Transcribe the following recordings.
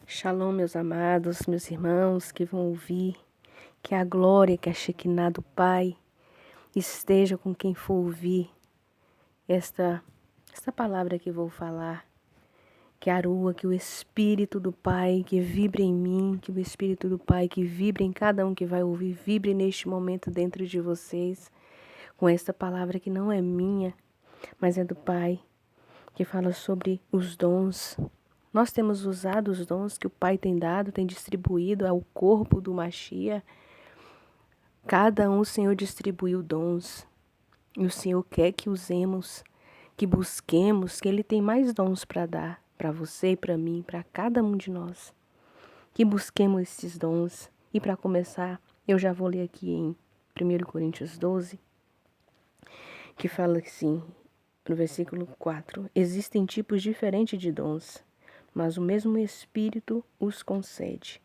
Shalom, meus amados, meus irmãos que vão ouvir, que a glória, que a Shekinah do Pai esteja com quem for ouvir esta palavra que vou falar, que a rua, que o Espírito do Pai que vibre em mim, que o Espírito do Pai que vibre em cada um que vai ouvir, vibre neste momento dentro de vocês, com esta palavra que não é minha, mas é do Pai, que fala sobre os dons. Nós temos usado os dons que o Pai tem dado, tem distribuído ao corpo do Mashiach. Cada um o Senhor distribuiu dons. E o Senhor quer que usemos, que busquemos, que Ele tem mais dons para dar, para você e para mim, para cada um de nós. Que busquemos esses dons. E para começar, eu já vou ler aqui em 1 Coríntios 12, que fala assim, no versículo 4, existem tipos diferentes de dons, mas o mesmo Espírito os concede.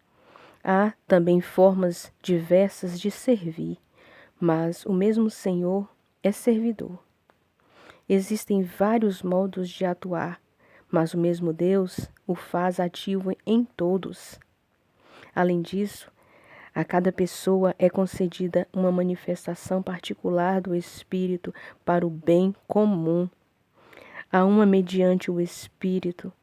Há também formas diversas de servir, mas o mesmo Senhor é servidor. Existem vários modos de atuar, mas o mesmo Deus o faz ativo em todos. Além disso, a cada pessoa é concedida uma manifestação particular do Espírito para o bem comum. A uma, mediante o Espírito,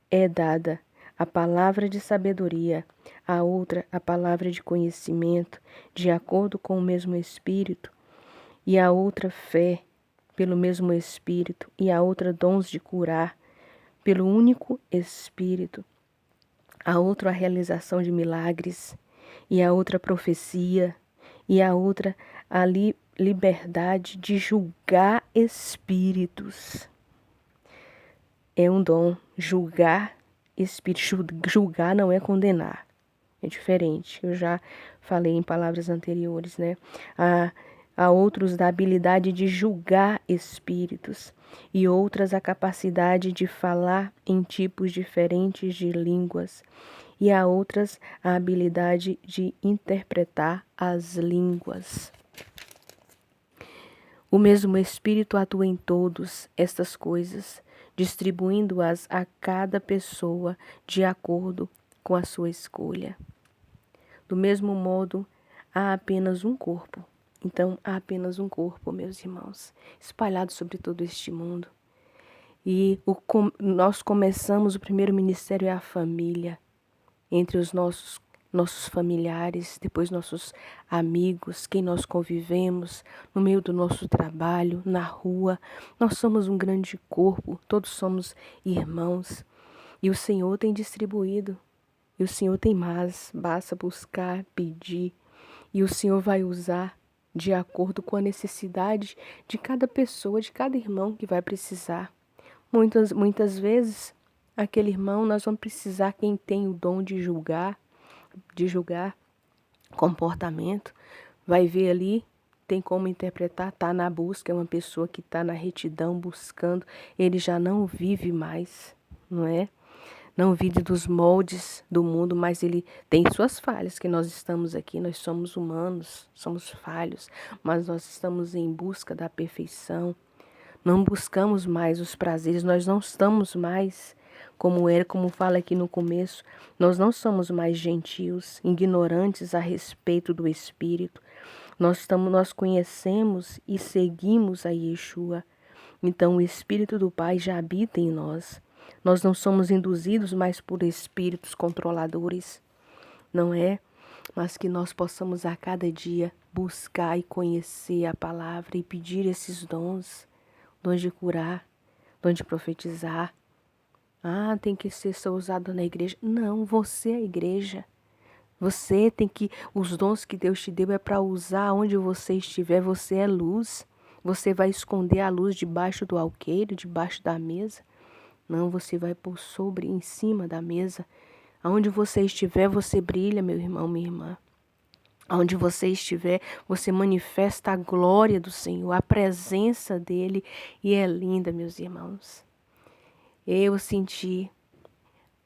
é dada a palavra de sabedoria, a outra a palavra de conhecimento, de acordo com o mesmo Espírito, e a outra fé, pelo mesmo Espírito, e a outra dons de curar, pelo único Espírito, a outra a realização de milagres, e a outra profecia, e a outra a liberdade de julgar espíritos. É um dom, julgar espírito. Julgar não é condenar, é diferente. Eu já falei em palavras anteriores, né? Há outros da habilidade de julgar espíritos e outras a capacidade de falar em tipos diferentes de línguas e há outras a habilidade de interpretar as línguas. O mesmo Espírito atua em todas estas coisas, distribuindo-as a cada pessoa de acordo com a sua escolha. Do mesmo modo, há apenas um corpo. Então, há apenas um corpo, meus irmãos, espalhado sobre todo este mundo. E nós começamos, o primeiro ministério é a família, entre os nossos familiares, depois nossos amigos, quem nós convivemos, no meio do nosso trabalho, na rua. Nós somos um grande corpo, todos somos irmãos. E o Senhor tem distribuído, e o Senhor tem mais, basta buscar, pedir, e o Senhor vai usar de acordo com a necessidade de cada pessoa, de cada irmão que vai precisar. Muitas vezes, aquele irmão, nós vamos precisar quem tem o dom de julgar comportamento, vai ver ali, tem como interpretar, está na busca, é uma pessoa que está na retidão buscando, ele já não vive mais, não é? Não vive dos moldes do mundo, mas ele tem suas falhas, que nós estamos aqui, nós somos humanos, somos falhos, mas nós estamos em busca da perfeição. Não buscamos mais os prazeres, nós não estamos mais como fala aqui no começo, nós não somos mais gentios, ignorantes a respeito do Espírito. Nós conhecemos e seguimos a Yeshua. Então o Espírito do Pai já habita em nós. Nós não somos induzidos mais por espíritos controladores, não é? Mas que nós possamos a cada dia buscar e conhecer a palavra e pedir esses dons de curar, dons de profetizar. Tem que ser só usado na igreja. Não, você é a igreja. Você tem que, os dons que Deus te deu é para usar onde você estiver, você é luz. Você vai esconder a luz debaixo do alqueire, debaixo da mesa. Não, você vai pôr em cima da mesa. Aonde você estiver, você brilha, meu irmão, minha irmã. Aonde você estiver, você manifesta a glória do Senhor, a presença dEle, e é linda, meus irmãos. Eu senti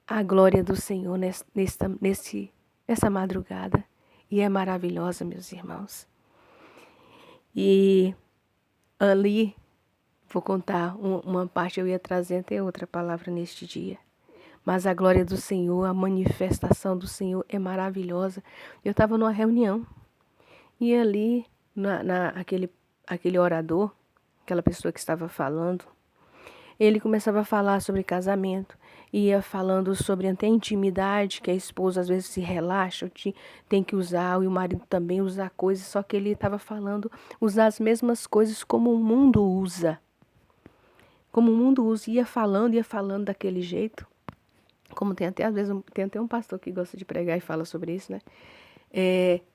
a glória do Senhor nessa madrugada, e é maravilhosa, meus irmãos. E ali, vou contar uma parte, eu ia trazer até outra palavra neste dia, Mas a glória do Senhor, a manifestação do Senhor é maravilhosa. Eu estava numa reunião e ali, aquele orador, aquela pessoa que estava falando, ele começava a falar sobre casamento, ia falando sobre até intimidade, que a esposa às vezes se relaxa, tem que usar, e o marido também usar coisas, só que ele estava falando usar as mesmas coisas como o mundo usa. Como o mundo usa, ia falando daquele jeito. Como tem até, às vezes, tem até um pastor que gosta de pregar e fala sobre isso, né?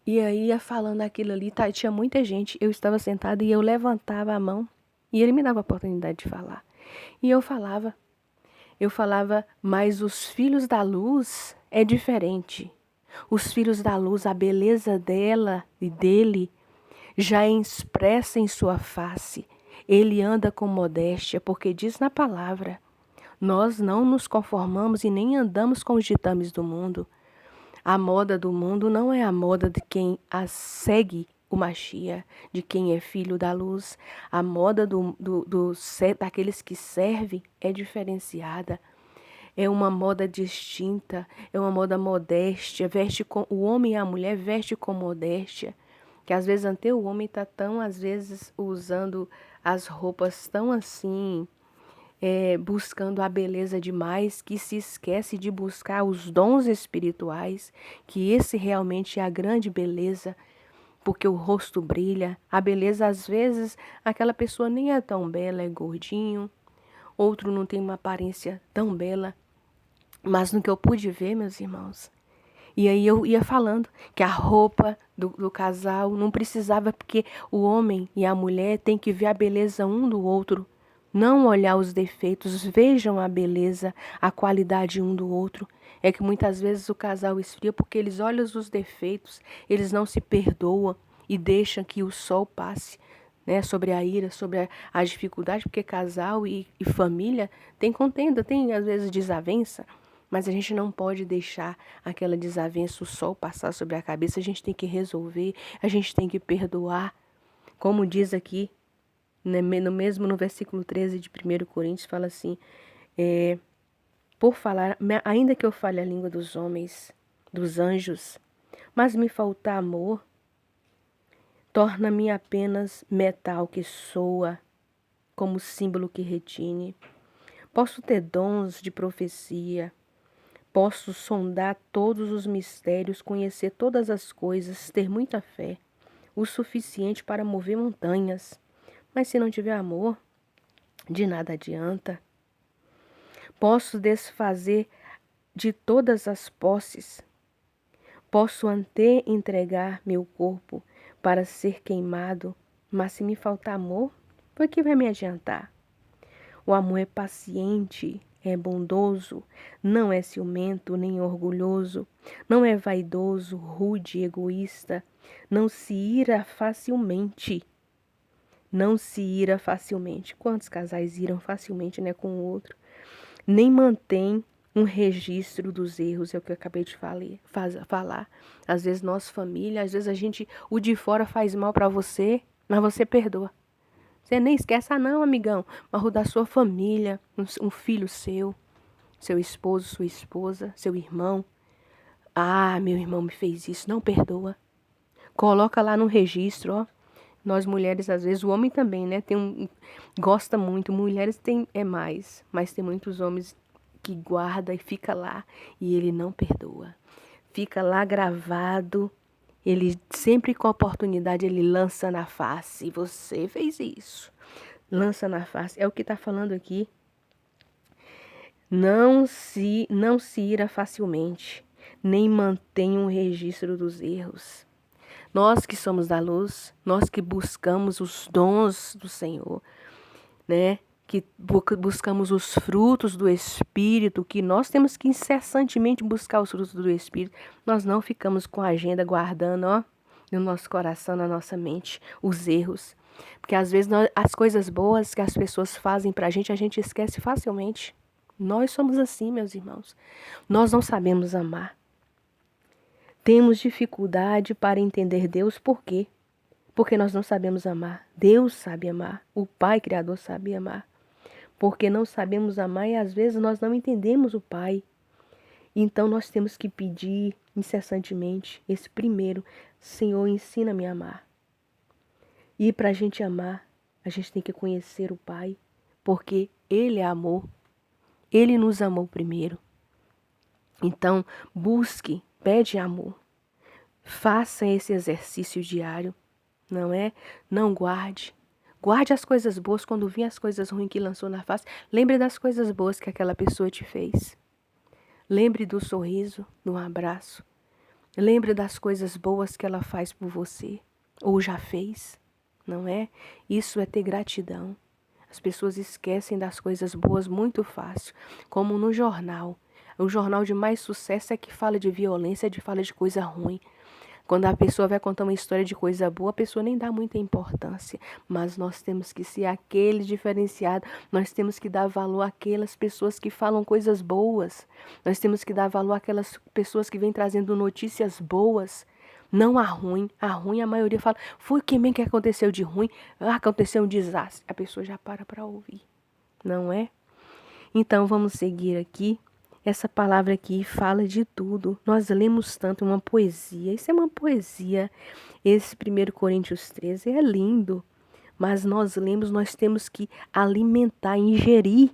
E aí ia falando aquilo ali, tá, tinha muita gente, eu estava sentada e eu levantava a mão e ele me dava a oportunidade de falar. E eu falava, mas os filhos da luz é diferente. Os filhos da luz, a beleza dela e dele já é expressa em sua face. Ele anda com modéstia, porque diz na palavra, nós não nos conformamos e nem andamos com os ditames do mundo. A moda do mundo não é a moda de quem a segue o Machia, de quem é filho da luz. A moda daqueles que servem é diferenciada. É uma moda distinta, é uma moda modéstia. O homem e a mulher vestem com modéstia. Que às vezes até o homem está tão, às vezes, usando as roupas tão assim, buscando a beleza demais, que se esquece de buscar os dons espirituais, que esse realmente é a grande beleza, porque o rosto brilha. A beleza, às vezes, aquela pessoa nem é tão bela, é gordinho, outro não tem uma aparência tão bela, mas no que eu pude ver, meus irmãos, e aí eu ia falando que a roupa do casal não precisava, porque o homem e a mulher têm que ver a beleza um do outro, não olhar os defeitos, vejam a beleza, a qualidade um do outro. É que muitas vezes o casal esfria porque eles olham os defeitos, eles não se perdoam e deixam que o sol passe, né, sobre a ira, sobre a dificuldade, porque casal e família tem contenda, tem às vezes desavença. Mas a gente não pode deixar aquela desavença, o sol passar sobre a cabeça. A gente tem que resolver, a gente tem que perdoar. Como diz aqui, né, no versículo 13 de 1 Coríntios, fala assim, por falar, ainda que eu fale a língua dos homens, dos anjos, mas me faltar amor, torna-me apenas metal que soa, como símbolo que retine. Posso ter dons de profecia, posso sondar todos os mistérios, conhecer todas as coisas, ter muita fé, o suficiente para mover montanhas. Mas se não tiver amor, de nada adianta. Posso desfazer de todas as posses. Posso até entregar meu corpo para ser queimado, mas se me faltar amor, o que vai me adiantar? O amor é paciente, é bondoso, não é ciumento nem orgulhoso, não é vaidoso, rude, egoísta, não se ira facilmente. Não se ira facilmente. Quantos casais iram facilmente, né, com o outro? Nem mantém um registro dos erros, é o que eu acabei de falar. Às vezes nossa família, às vezes o de fora faz mal para você, mas você perdoa. Você nem esquece, não, amigão, mas o da sua família, um filho seu esposo, sua esposa, seu irmão. Ah, meu irmão me fez isso, não perdoa. Coloca lá no registro, ó. Nós mulheres, às vezes, o homem também, né? Gosta muito, mulheres mais, mas tem muitos homens que guarda e fica lá e ele não perdoa. Fica lá gravado. Ele sempre com a oportunidade, ele lança na face. Você fez isso. Lança na face. É o que está falando aqui. Não se ira facilmente, nem mantém um registro dos erros. Nós que somos da luz, nós que buscamos os dons do Senhor, né? Que buscamos os frutos do Espírito, que nós temos que incessantemente buscar os frutos do Espírito. Nós não ficamos com a agenda guardando, ó, no nosso coração, na nossa mente, os erros. Porque às vezes as coisas boas que as pessoas fazem pra gente, a gente esquece facilmente. Nós somos assim, meus irmãos. Nós não sabemos amar. Temos dificuldade para entender Deus, por quê? Porque nós não sabemos amar. Deus sabe amar. O Pai Criador sabe amar. Porque não sabemos amar e às vezes nós não entendemos o Pai. Então nós temos que pedir incessantemente esse primeiro: Senhor, ensina-me a amar. E para a gente amar, a gente tem que conhecer o Pai, porque Ele é amor. Ele nos amou primeiro. Então, busque, pede amor. Faça esse exercício diário, não é? Não guarde. Guarde as coisas boas quando vir as coisas ruins que lançou na face. Lembre das coisas boas que aquela pessoa te fez. Lembre do sorriso, do abraço. Lembre das coisas boas que ela faz por você, ou já fez, não é? Isso é ter gratidão. As pessoas esquecem das coisas boas muito fácil, como no jornal. O jornal de mais sucesso é que fala de violência, fala de coisa ruim. Quando a pessoa vai contar uma história de coisa boa, a pessoa nem dá muita importância. Mas nós temos que ser aquele diferenciado. Nós temos que dar valor àquelas pessoas que falam coisas boas. Nós temos que dar valor àquelas pessoas que vêm trazendo notícias boas. Não a ruim. A ruim, a maioria fala, foi o que mesmo que aconteceu de ruim? Ah, aconteceu um desastre. A pessoa já para ouvir. Não é? Então, vamos seguir aqui. Essa palavra aqui fala de tudo. Nós lemos tanto uma poesia. Isso é uma poesia. Esse 1 Coríntios 13 é lindo. Mas nós lemos, nós temos que alimentar, ingerir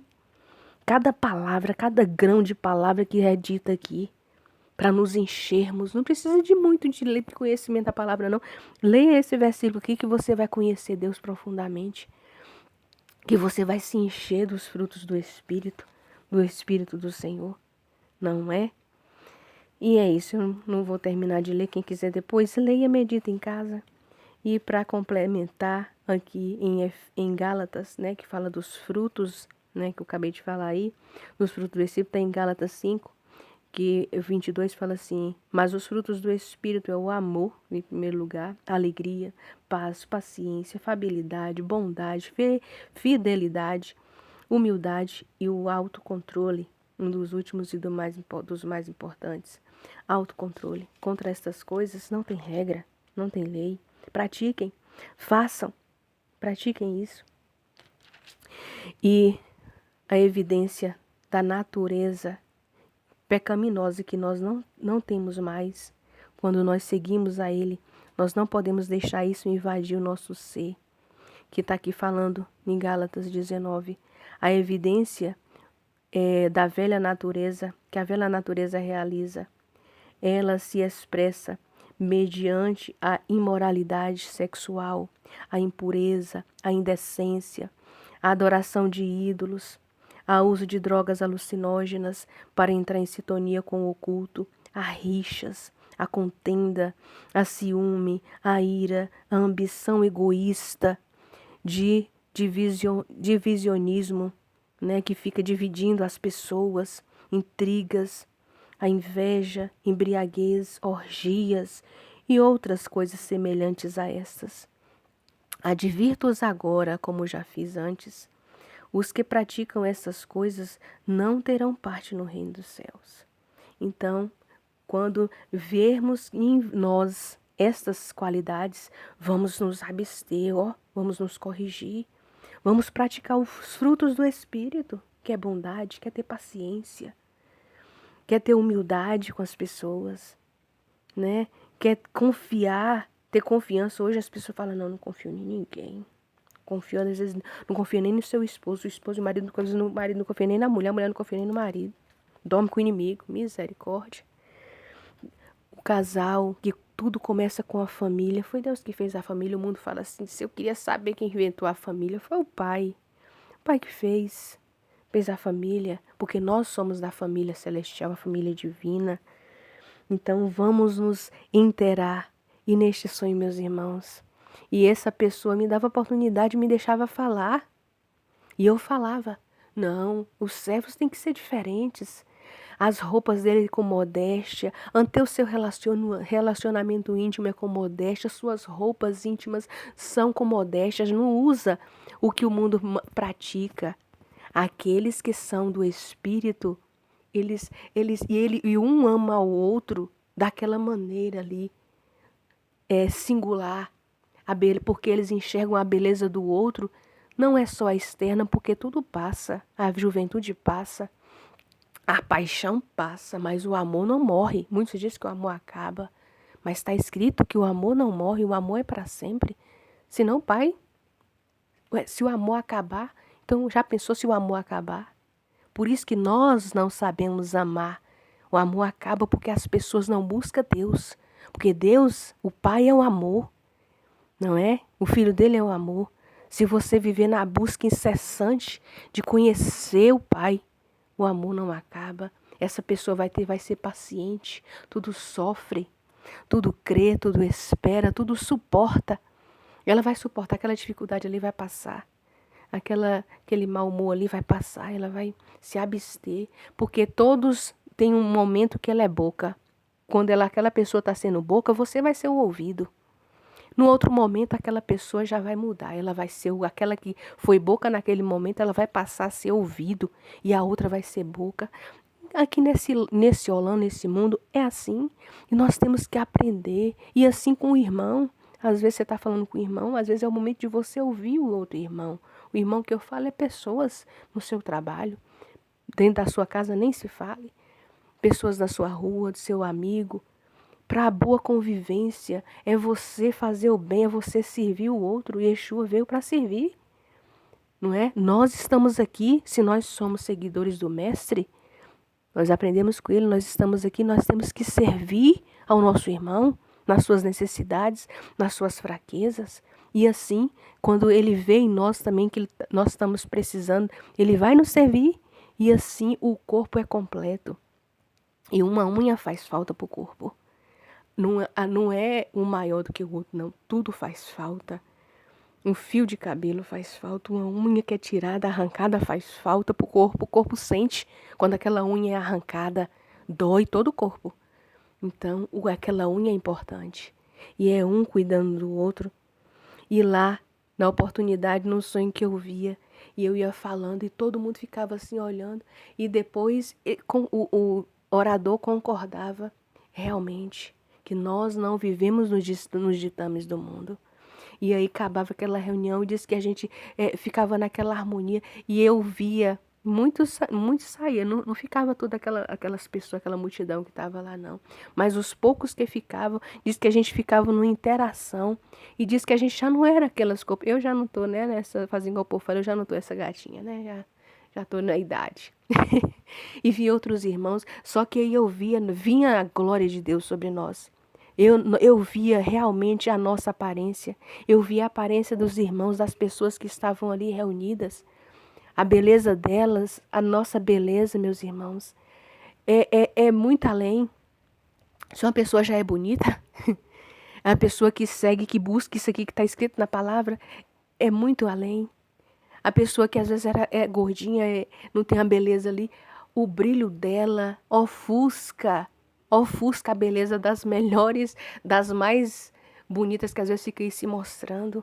cada palavra, cada grão de palavra que é dita aqui. Para nos enchermos. Não precisa de muito de ler de conhecimento da palavra, não. Leia esse versículo aqui que você vai conhecer Deus profundamente. Que você vai se encher dos frutos do Espírito do Senhor. Não é? E é isso, eu não vou terminar de ler. Quem quiser depois, leia e medita em casa. E para complementar aqui em Gálatas, né, que fala dos frutos, né, que eu acabei de falar aí, dos frutos do Espírito, tem em Gálatas 5, que 22 fala assim: mas os frutos do Espírito é o amor, em primeiro lugar, alegria, paz, paciência, afabilidade, bondade, fidelidade, humildade e o autocontrole. Um dos últimos e dos mais importantes. Autocontrole. Contra estas coisas não tem regra, não tem lei. Pratiquem, façam, pratiquem isso. E a evidência da natureza pecaminosa que nós não temos mais, quando nós seguimos a Ele, nós não podemos deixar isso invadir o nosso ser. Que está aqui falando em Gálatas 19. A evidência da velha natureza, que a velha natureza realiza, ela se expressa mediante a imoralidade sexual, a impureza, a indecência, a adoração de ídolos, a uso de drogas alucinógenas para entrar em sintonia com o oculto, a rixas, a contenda, a ciúme, a ira, a ambição egoísta, de divisionismo, né, que fica dividindo as pessoas, intrigas, a inveja, embriaguez, orgias e outras coisas semelhantes a estas. Advirto-os agora, como já fiz antes, os que praticam essas coisas não terão parte no reino dos céus. Então, quando vermos em nós estas qualidades, vamos nos abster, vamos nos corrigir. Vamos praticar os frutos do Espírito, que é bondade, que é ter paciência, que é ter humildade com as pessoas, né? Que é confiar, ter confiança. Hoje as pessoas falam, não confio em ninguém. Confio, às vezes, não confia nem no seu esposo, o esposo e o marido não confia nem na mulher, a mulher não confia nem no marido. Dorme com o inimigo, misericórdia. O casal, que tudo começa com a família. Foi Deus que fez a família. O mundo fala assim, se eu queria saber quem inventou a família, foi o Pai. O Pai que fez a família, porque nós somos da família celestial, a família divina. Então vamos nos inteirar. E neste sonho, meus irmãos, e essa pessoa me dava oportunidade, me deixava falar. E eu falava, não, os servos têm que ser diferentes. As roupas dele com modéstia, ante o seu relacionamento íntimo é com modéstia, suas roupas íntimas são com modéstia, não usa o que o mundo pratica. Aqueles que são do Espírito, e um ama ao outro daquela maneira ali, singular, porque eles enxergam a beleza do outro, não é só a externa, porque tudo passa, a juventude passa. A paixão passa, mas o amor não morre. Muitos dizem que o amor acaba, mas está escrito que o amor não morre, o amor é para sempre. Senão, pai, se o amor acabar, então já pensou se o amor acabar? Por isso que nós não sabemos amar. O amor acaba porque as pessoas não buscam Deus. Porque Deus, o Pai é o amor, não é? O Filho dele é o amor. Se você viver na busca incessante de conhecer o Pai, o amor não acaba. Essa pessoa vai ser paciente, tudo sofre, tudo crê, tudo espera, tudo suporta. Ela vai suportar aquela dificuldade ali, vai passar. Aquele mau humor ali vai passar, ela vai se abster, porque todos têm um momento que ela é boca. Quando aquela pessoa está sendo boca, você vai ser o ouvido. No outro momento, aquela pessoa já vai mudar, ela vai ser aquela que foi boca naquele momento, ela vai passar a ser ouvido e a outra vai ser boca. Aqui nesse Holanda, nesse mundo, é assim. E nós temos que aprender. E assim com o irmão. Às vezes você está falando com o irmão, às vezes é o momento de você ouvir o outro irmão. O irmão que eu falo é pessoas no seu trabalho. Dentro da sua casa nem se fale. Pessoas da sua rua, do seu amigo. Para a boa convivência, é você fazer o bem, é você servir o outro. E Yeshua veio para servir. Não é? Nós estamos aqui, se nós somos seguidores do Mestre, nós aprendemos com ele, nós estamos aqui, nós temos que servir ao nosso irmão nas suas necessidades, nas suas fraquezas. E assim, quando ele vê em nós também que nós estamos precisando, ele vai nos servir. E assim o corpo é completo. E uma unha faz falta para o corpo. Não é um maior do que o outro, não. Tudo faz falta. Um fio de cabelo faz falta, uma unha que é tirada, arrancada faz falta pro corpo. O corpo sente quando aquela unha é arrancada, dói todo o corpo. Então, aquela unha é importante. E é um cuidando do outro. E lá, na oportunidade, num sonho que eu via, e eu ia falando e todo mundo ficava assim olhando. E depois o orador concordava realmente que nós não vivemos nos ditames do mundo. E aí acabava aquela reunião e disse que a gente ficava naquela harmonia. E eu via, muitos saía, não ficava toda aquelas pessoas, aquela multidão que estava lá, não. Mas os poucos que ficavam, diz que a gente ficava numa interação. E diz que a gente já não era aquelas... Eu já não tô, né, fazendo igual o povo fala, eu já não tô essa gatinha, né, já tô na idade. E vi outros irmãos, só que aí vinha a glória de Deus sobre nós. Eu via realmente a nossa aparência. Eu via a aparência dos irmãos, das pessoas que estavam ali reunidas. A beleza delas, a nossa beleza, meus irmãos, é muito além. Se uma pessoa já é bonita, a pessoa que segue, que busca isso aqui que está escrito na palavra, é muito além. A pessoa que às vezes é gordinha, não tem a beleza ali, o brilho dela ofusca a beleza das melhores, das mais bonitas que às vezes fica aí se mostrando.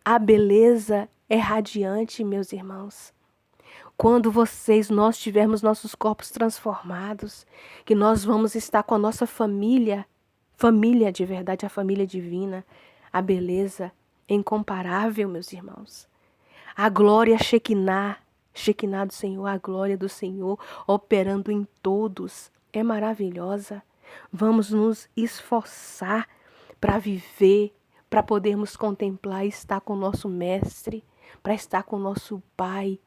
A beleza é radiante, meus irmãos. Quando nós tivermos nossos corpos transformados, que nós vamos estar com a nossa família de verdade, a família divina, a beleza é incomparável, meus irmãos. A glória Shekinah do Senhor, a glória do Senhor operando em todos, é maravilhosa. Vamos nos esforçar para viver, para podermos contemplar e estar com o nosso Mestre, para estar com o nosso Pai,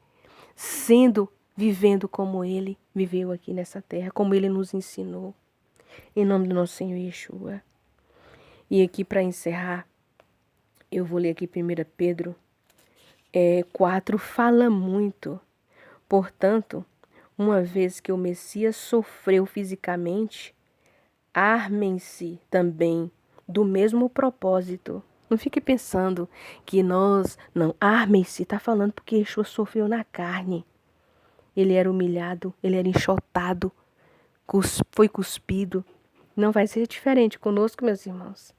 vivendo como Ele viveu aqui nessa terra, como Ele nos ensinou. Em nome do nosso Senhor Yeshua. E aqui para encerrar, eu vou ler aqui 1 Pedro 4, fala muito. Portanto, uma vez que o Messias sofreu fisicamente, armem-se também do mesmo propósito. Não fique pensando que não, armem-se, está falando porque Yeshua sofreu na carne. Ele era humilhado, ele era enxotado, foi cuspido. Não vai ser diferente conosco, meus irmãos.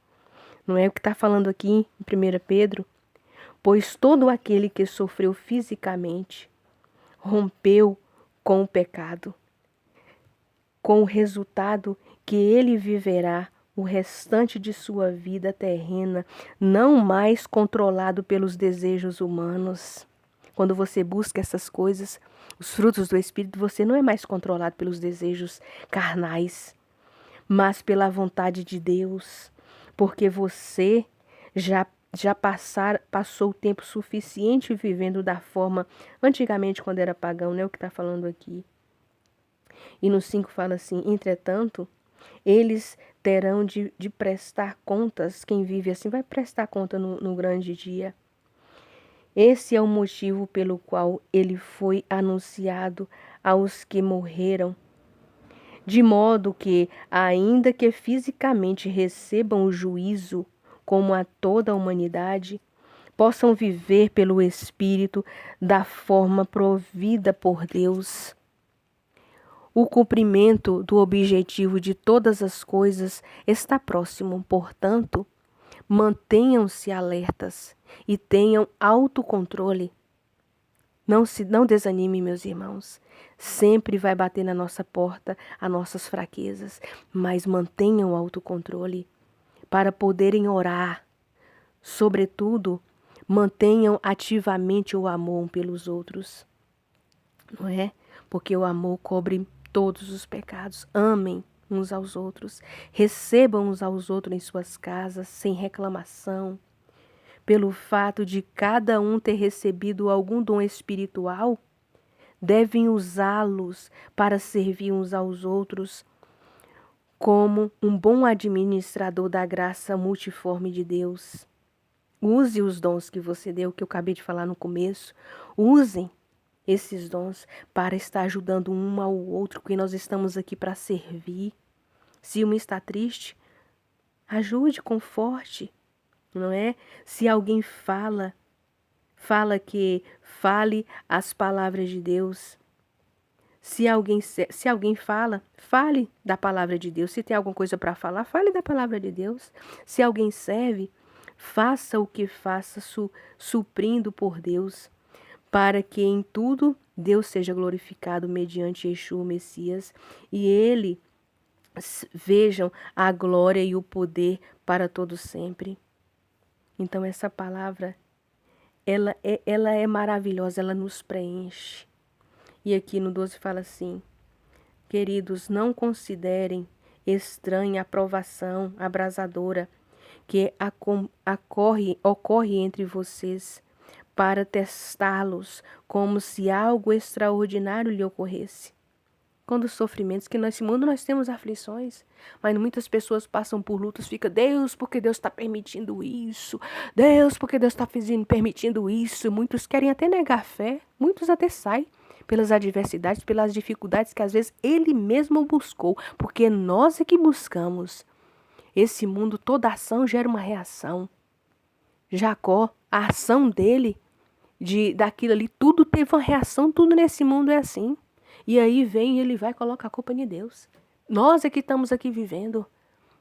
Não é o que está falando aqui em 1 Pedro? Pois todo aquele que sofreu fisicamente rompeu com o pecado, com o resultado que ele viverá o restante de sua vida terrena, não mais controlado pelos desejos humanos. Quando você busca essas coisas, os frutos do Espírito, você não é mais controlado pelos desejos carnais, mas pela vontade de Deus, porque você passou o tempo suficiente vivendo da forma, antigamente quando era pagão, né, o que está falando aqui. E no 5 fala assim, entretanto, eles terão de prestar contas, quem vive assim vai prestar conta no grande dia. Esse é o motivo pelo qual ele foi anunciado aos que morreram, de modo que, ainda que fisicamente recebam o juízo, como a toda a humanidade, possam viver pelo Espírito da forma provida por Deus. O cumprimento do objetivo de todas as coisas está próximo, portanto, mantenham-se alertas e tenham autocontrole. Não desanime, meus irmãos. Sempre vai bater na nossa porta as nossas fraquezas, mas mantenham o autocontrole para poderem orar. Sobretudo, mantenham ativamente o amor um pelos outros. Não é? Porque o amor cobre todos os pecados. Amem uns aos outros. Recebam uns aos outros em suas casas, sem reclamação. Pelo fato de cada um ter recebido algum dom espiritual, devem usá-los para servir uns aos outros como um bom administrador da graça multiforme de Deus. Use os dons que você deu, que eu acabei de falar no começo. Usem esses dons para estar ajudando um ao outro, porque nós estamos aqui para servir. Se um está triste, ajude, conforte, não é? Se alguém fale as palavras de Deus. Se alguém fale da palavra de Deus. Se tem alguma coisa para falar, fale da palavra de Deus. Se alguém serve, faça o que faça, suprindo por Deus, para que em tudo Deus seja glorificado mediante Yeshua, o Messias, e ele vejam a glória e o poder para todo sempre. Então essa palavra, ela é maravilhosa, ela nos preenche. E aqui no 12 fala assim, queridos, não considerem estranha a provação abrasadora que ocorre entre vocês para testá-los como se algo extraordinário lhe ocorresse. Quando os sofrimentos, que nesse mundo nós temos aflições, mas muitas pessoas passam por lutas, fica, Deus, porque Deus está permitindo isso? Deus, porque Deus está permitindo isso? Muitos querem até negar a fé, muitos até saem pelas adversidades, pelas dificuldades que às vezes ele mesmo buscou, porque nós é que buscamos. Esse mundo, toda ação gera uma reação. Jacó, a ação dele, daquilo ali, tudo teve uma reação, tudo nesse mundo é assim. E aí vem e ele vai colocar a culpa em Deus. Nós é que estamos aqui vivendo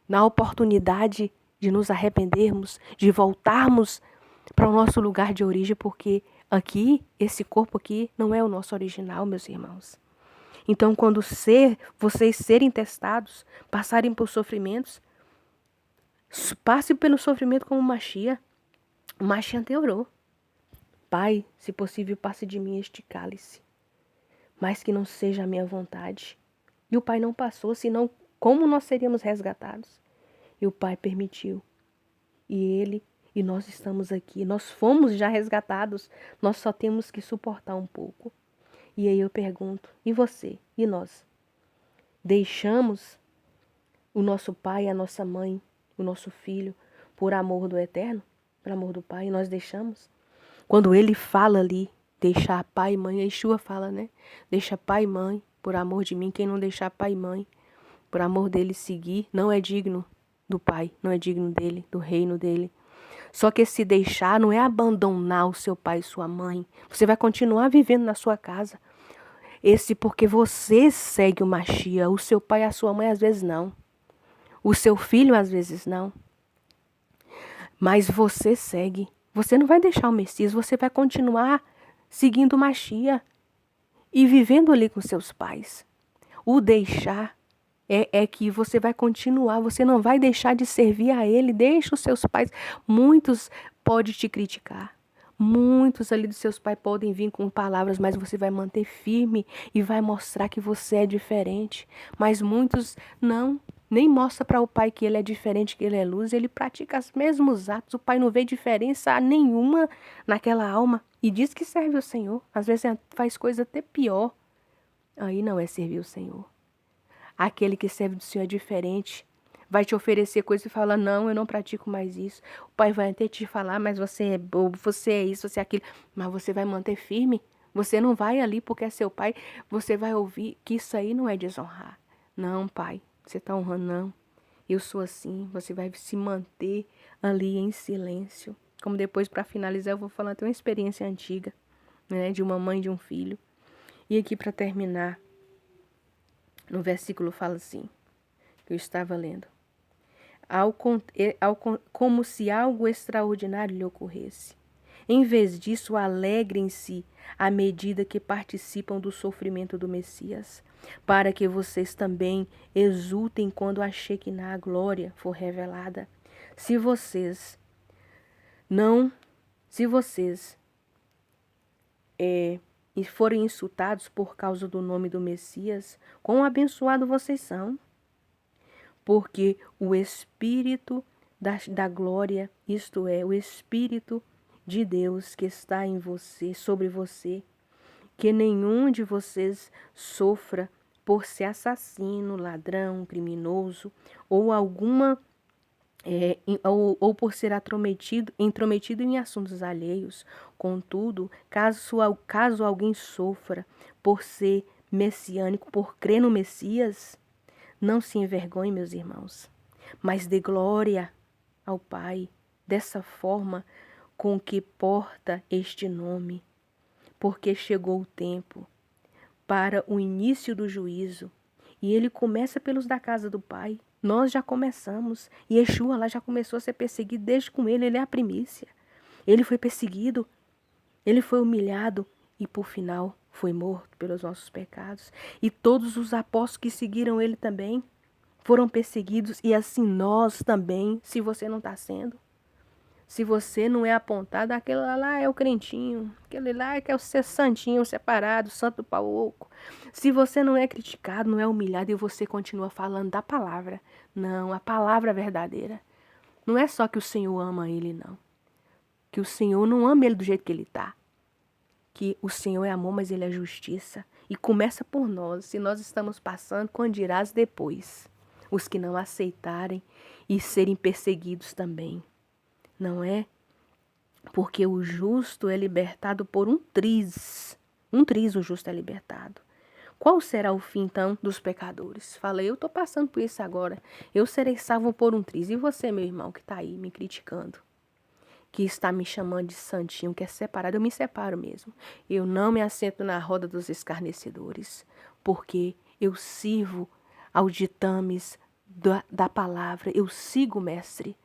na oportunidade de nos arrependermos, de voltarmos para o nosso lugar de origem, porque aqui, esse corpo aqui, não é o nosso original, meus irmãos. Então, quando vocês serem testados, passarem por sofrimentos, passe pelo sofrimento como Machia. Machia anteorou. Pai, se possível, passe de mim este cálice, mas que não seja a minha vontade. E o Pai não passou, senão como nós seríamos resgatados? E o Pai permitiu. E nós estamos aqui. Nós fomos já resgatados. Nós só temos que suportar um pouco. E aí eu pergunto, e você? E nós? Deixamos o nosso pai, a nossa mãe, o nosso filho, por amor do Eterno? Por amor do Pai? Nós deixamos? Quando ele fala ali, deixar pai e mãe, Yeshua fala, né? Deixa pai e mãe, por amor de mim. Quem não deixar pai e mãe, por amor dele seguir, não é digno do Pai, não é digno dele, do reino dele. Só que esse deixar não é abandonar o seu pai e sua mãe. Você vai continuar vivendo na sua casa. Porque você segue o Machia. O seu pai e a sua mãe às vezes não. O seu filho às vezes não. Mas você segue. Você não vai deixar o Messias. Você vai continuar seguindo o Machia e vivendo ali com seus pais. O deixar é que você vai continuar, você não vai deixar de servir a ele, deixa os seus pais. Muitos podem te criticar, Muitos ali dos seus pais podem vir com palavras, mas você vai manter firme e vai mostrar que você é diferente. Mas muitos não, nem mostra para o pai que ele é diferente, que ele é luz, ele pratica os mesmos atos. O pai não vê diferença nenhuma naquela alma e diz que serve o Senhor. Às vezes faz coisa até pior. Aí não é servir o Senhor. Aquele que serve do Senhor é diferente. Vai te oferecer coisa e fala, não, eu não pratico mais isso. O pai vai até te falar, mas você é bobo, você é isso, você é aquilo. Mas você vai manter firme. Você não vai ali porque é seu pai. Você vai ouvir que isso aí não é desonrar. Não, pai, você está honrando, não. Eu sou assim. Você vai se manter ali em silêncio. Como depois, para finalizar, eu vou falar até uma experiência antiga, né, de uma mãe e de um filho. E aqui para terminar, no versículo fala assim, que eu estava lendo. Como se algo extraordinário lhe ocorresse. Em vez disso, alegrem-se à medida que participam do sofrimento do Messias, para que vocês também exultem quando a Shekinah, a glória, for revelada. Se vocês forem insultados por causa do nome do Messias, quão abençoados vocês são. Porque o Espírito da glória, isto é, o Espírito de Deus que está em você, sobre você, que nenhum de vocês sofra por ser assassino, ladrão, criminoso, ou ou por ser intrometido em assuntos alheios. Contudo, caso alguém sofra por ser messiânico, por crer no Messias, não se envergonhe, meus irmãos, mas dê glória ao Pai, dessa forma com que porta este nome, porque chegou o tempo para o início do juízo, e ele começa pelos da casa do Pai. Nós já começamos, e Yeshua lá já começou a ser perseguido desde com ele é a primícia. Ele foi perseguido, ele foi humilhado e por final foi morto pelos nossos pecados. E todos os apóstolos que seguiram ele também foram perseguidos, e assim nós também, se você não está sendo. Se você não é apontado, aquele lá é o crentinho, aquele lá é que é o ser santinho, separado, santo pauco. Se você não é criticado, não é humilhado e você continua falando da palavra. Não, a palavra verdadeira. Não é só que o Senhor ama ele, não. Que o Senhor não ama ele do jeito que ele está. Que o Senhor é amor, mas ele é justiça. E começa por nós. Se nós estamos passando, quando dirás depois. Os que não aceitarem e serem perseguidos também. Não é? Porque o justo é libertado por um triz. Um triz o justo é libertado. Qual será o fim, então, dos pecadores? Falei, eu estou passando por isso agora. Eu serei salvo por um triz. E você, meu irmão, que está aí me criticando? Que está me chamando de santinho, que é separado, eu me separo mesmo. Eu não me assento na roda dos escarnecedores, porque eu sirvo aos ditames da palavra, eu sigo o mestre.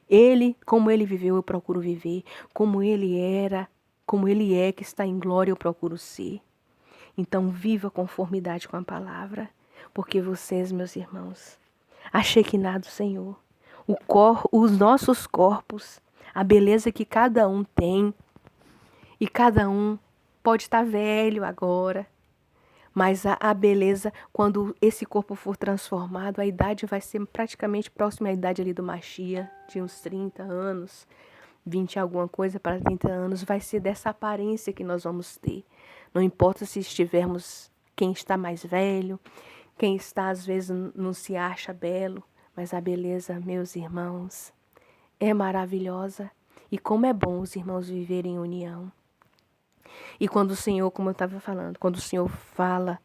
Ele, como ele viveu, eu procuro viver. Como ele era, como ele é, que está em glória, eu procuro ser. Então, viva a conformidade com a palavra, porque vocês, meus irmãos, a Shekinah do Senhor, os nossos corpos, a beleza que cada um tem, e cada um pode estar velho agora, mas a beleza, quando esse corpo for transformado, a idade vai ser praticamente próxima à idade ali do Mashiach, de uns 30 anos, 20 alguma coisa para 30 anos, vai ser dessa aparência que nós vamos ter. Não importa se estivermos, quem está mais velho, quem está às vezes não se acha belo, mas a beleza, meus irmãos, é maravilhosa. E como é bom os irmãos viverem em união. E quando o Senhor, como eu estava falando, quando o Senhor fala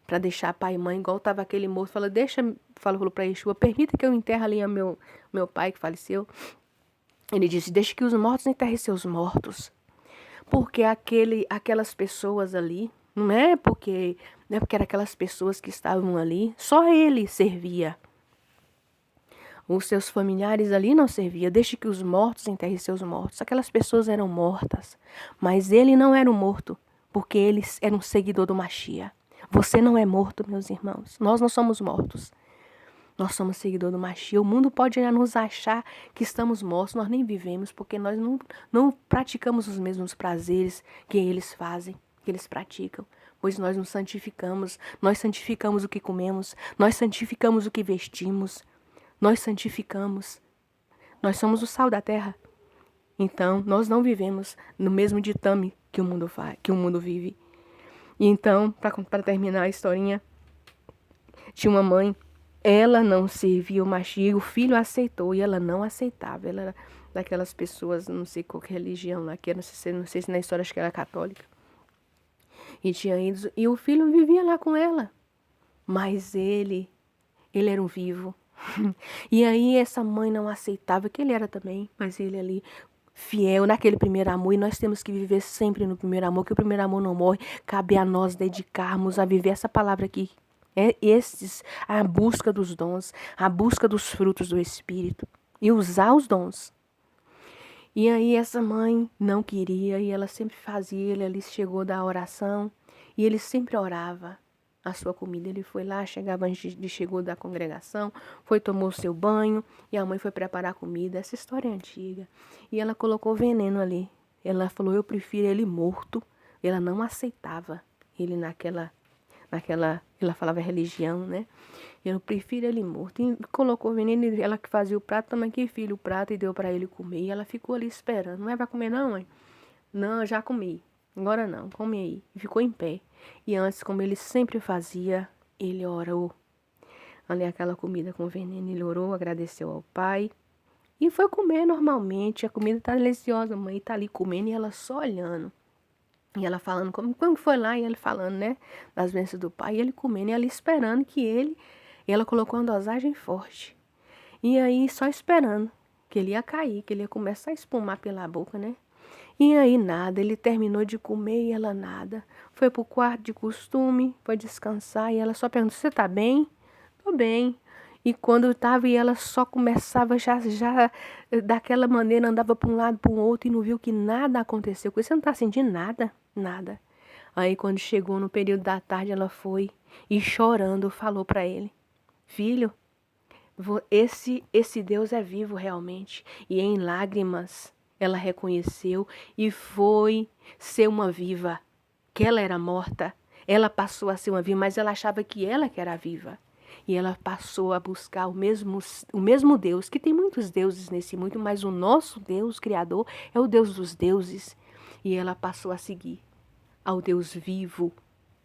para deixar pai e mãe, igual estava aquele moço, falou para Yeshua, permita que eu enterre ali meu pai que faleceu. Ele disse, deixe que os mortos enterrem seus mortos. Porque aquelas pessoas ali, não é porque eram aquelas pessoas que estavam ali, só ele servia. Os seus familiares ali não serviam. Deixe que os mortos enterrem seus mortos. Aquelas pessoas eram mortas. Mas ele não era um morto, porque ele era um seguidor do Mashiach. Você não é morto, meus irmãos. Nós não somos mortos. Nós somos seguidores do Mashiach. O mundo pode nos achar que estamos mortos, nós nem vivemos, porque nós não praticamos os mesmos prazeres que eles fazem, que eles praticam. Pois nós nos santificamos, nós santificamos o que comemos, nós santificamos o que vestimos, nós santificamos. Nós somos o sal da terra. Então, nós não vivemos no mesmo ditame que o mundo vive. E então, para terminar a historinha, tinha uma mãe, ela não servia o Mashiach, o filho aceitou e ela não aceitava. Ela era daquelas pessoas, não sei qual que religião lá, que não sei se na história acho que era católica. E tinha ido, e o filho vivia lá com ela. Mas ele era um vivo. E aí essa mãe não aceitava, que ele era também, mas ele ali fiel naquele primeiro amor, e nós temos que viver sempre no primeiro amor, que o primeiro amor não morre. Cabe a nós dedicarmos a viver essa palavra aqui. A busca dos dons, a busca dos frutos do Espírito e usar os dons. E aí essa mãe não queria e ela sempre fazia, ele ali chegou da oração e ele sempre orava a sua comida. Ele foi lá, chegava antes de chegou da congregação, tomou o seu banho e a mãe foi preparar a comida. Essa história é antiga. E ela colocou veneno ali. Ela falou, eu prefiro ele morto. Ela não aceitava ele naquela, ela falava religião, né? Eu prefiro ele morto. E colocou veneno, e ela que fazia o prato, toma aqui, filho, o prato, e deu para ele comer. E ela ficou ali esperando. Não é para comer não, mãe? Não, eu já comi. Agora não, come aí. E ficou em pé. E antes, como ele sempre fazia, ele orou. Ali aquela comida com veneno, ele orou, agradeceu ao pai. E foi comer normalmente. A comida tá deliciosa, a mãe tá ali comendo e ela só olhando. E ela falando, como foi lá? E ele falando, né? Das bênçãos do pai. E ele comendo e ela esperando que ele... E ela colocou uma dosagem forte. E aí, só esperando que ele ia cair, que ele ia começar a espumar pela boca, né? E aí, nada. Ele terminou de comer e ela nada. Foi pro quarto de costume, foi descansar. E ela só perguntou, você tá bem? Tô bem. E quando eu tava, e ela só começava já daquela maneira, andava para um lado, para o outro, e não viu que nada aconteceu. Você não tá sentindo nada? Nada. Aí, quando chegou no período da tarde, ela foi e chorando falou para ele, filho, esse Deus é vivo realmente. E em lágrimas, ela reconheceu e foi ser uma viva. Que ela era morta, ela passou a ser uma viva, mas ela achava que ela que era viva. E ela passou a buscar o mesmo Deus, que tem muitos deuses nesse mundo, mas o nosso Deus, Criador, é o Deus dos deuses. E ela passou a seguir ao Deus vivo.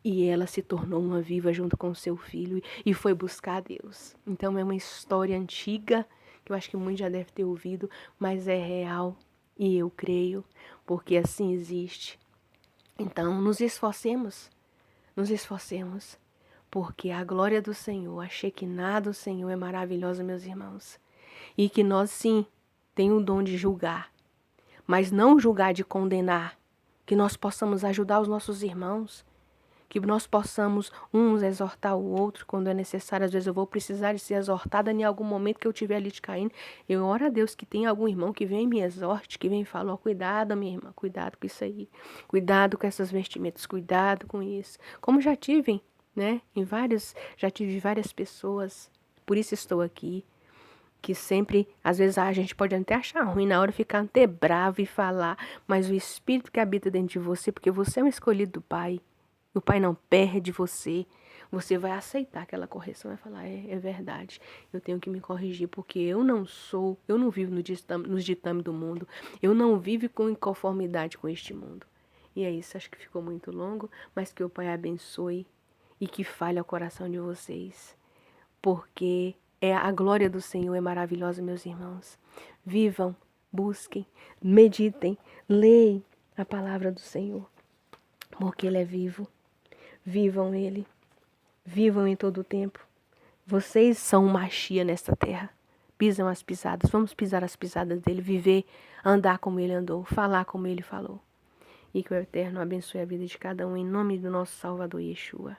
E ela se tornou uma viva junto com seu filho e foi buscar a Deus. Então é uma história antiga, que eu acho que muitos já devem ter ouvido, mas é real. E eu creio, porque assim existe. Então nos esforcemos, porque a glória do Senhor, a Shekinah do Senhor é maravilhosa, meus irmãos. E que nós, sim, temos o dom de julgar, mas não julgar de condenar. Que nós possamos ajudar os nossos irmãos, que nós possamos uns exortar o outro quando é necessário. Às vezes eu vou precisar de ser exortada em algum momento que eu estiver ali caindo. Eu oro a Deus que tem algum irmão que vem e me exorte, que vem e fala, cuidado, minha irmã, cuidado com isso aí. Cuidado com essas vestimentas, cuidado com isso. Como já tive, né? Já tive várias pessoas, por isso estou aqui. Que sempre, às vezes a gente pode até achar ruim na hora, ficar até bravo e falar, mas o Espírito que habita dentro de você, porque você é um escolhido do Pai, o Pai não perde você, você vai aceitar aquela correção, vai falar, é verdade, eu tenho que me corrigir, porque eu não vivo nos ditames do mundo, eu não vivo com inconformidade com este mundo. E é isso, acho que ficou muito longo, mas que o Pai abençoe e que fale ao coração de vocês, porque a glória do Senhor é maravilhosa, meus irmãos. Vivam, busquem, meditem, leem a palavra do Senhor, porque Ele é vivo. Vivam Ele, vivam em todo o tempo. Vocês são Mashiach nesta terra. Pisam as pisadas, vamos pisar as pisadas dele, viver, andar como Ele andou, falar como Ele falou. E que o Eterno abençoe a vida de cada um, em nome do nosso Salvador Yeshua.